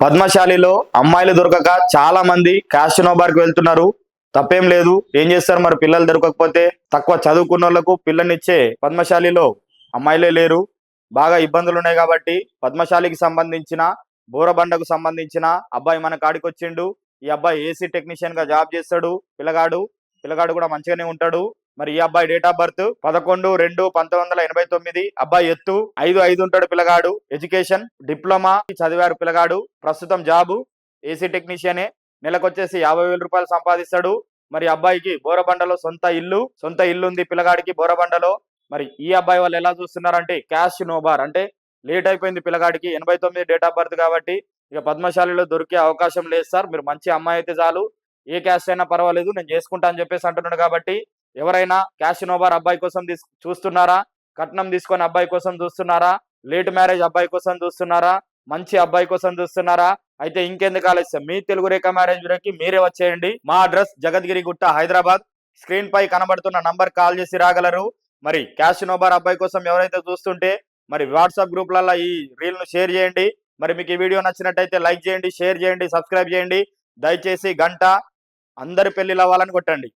పద్మశాలిలో అమ్మాయిలు దొరకక చాలా మంది క్యాషినోబార్ కి వెళ్తున్నారు. తప్పేం లేదు. ఏం చేస్తారు మరి పిల్లలు దొరకకపోతే? తక్కువ చదువుకున్న వాళ్ళకు పిల్లనిచ్చే పద్మశాలిలో అమ్మాయిలే లేరు. బాగా ఇబ్బందులు ఉన్నాయి కాబట్టి పద్మశాలికి సంబంధించిన బోరబండకు సంబంధించిన అబ్బాయి మన కాడికి వచ్చిండు. ఈ అబ్బాయి ఏసీ టెక్నీషియన్ గా జాబ్ చేస్తాడు. పిల్లగాడు కూడా మంచిగానే ఉంటాడు. మరి ఈ అబ్బాయి డేట్ ఆఫ్ బర్త్ 11/2/1989. అబ్బాయి ఎత్తు 5'5" ఉంటాడు పిల్లగాడు. ఎడ్యుకేషన్ డిప్లొమా చదివారు పిల్లగాడు. ప్రస్తుతం జాబు ఏసీ టెక్నీషియనే. నెలకొచ్చేసి 50,000 రూపాయలు సంపాదిస్తాడు. మరి అబ్బాయికి బోరబండలో సొంత ఇల్లు ఉంది పిల్లగాడికి బోరబండలో. మరి ఈ అబ్బాయి వాళ్ళు ఎలా చూస్తున్నారంటే క్యాష్ నో బార్, అంటే లేట్ అయిపోయింది పిల్లగాడికి. 89 డేట్ ఆఫ్ బర్త్ కాబట్టి ఇక పద్మశాలిలో దొరికే అవకాశం లేదు సార్. మీరు మంచి అమ్మాయి అయితే చాలు, ఏ క్యాస్ట్ అయినా పర్వాలేదు, నేను చేసుకుంటా అని చెప్పేసి అంటున్నాడు. కాబట్టి ఎవరైనా క్యాష్ నోబార్ అబ్బాయి కోసం చూస్తున్నారా? కట్నం తీసుకొని అబ్బాయి కోసం చూస్తున్నారా? లేట్ మ్యారేజ్ అబ్బాయి కోసం చూస్తున్నారా? మంచి అబ్బాయి కోసం చూస్తున్నారా? అయితే ఇంకెందుకు ఆలస్యం, మీ తెలుగు రేఖ మ్యారేజ్ బ్యూరోకి మీరే వచ్చేయండి. మా అడ్రస్ జగద్గిరి గుట్ట, హైదరాబాద్. స్క్రీన్ పై కనబడుతున్న నంబర్ కాల్ చేసి రాగలరు. మరి క్యాష్ నోబార్ అబ్బాయి కోసం ఎవరైతే చూస్తుంటే మరి వాట్సాప్ గ్రూప్లలో ఈ రీల్ ను షేర్ చేయండి. మరి మీకు ఈ వీడియో నచ్చినట్టయితే లైక్ చేయండి, షేర్ చేయండి, సబ్స్క్రైబ్ చేయండి. దయచేసి గంట అందరి పెళ్లిలు అవ్వాలని కొట్టండి.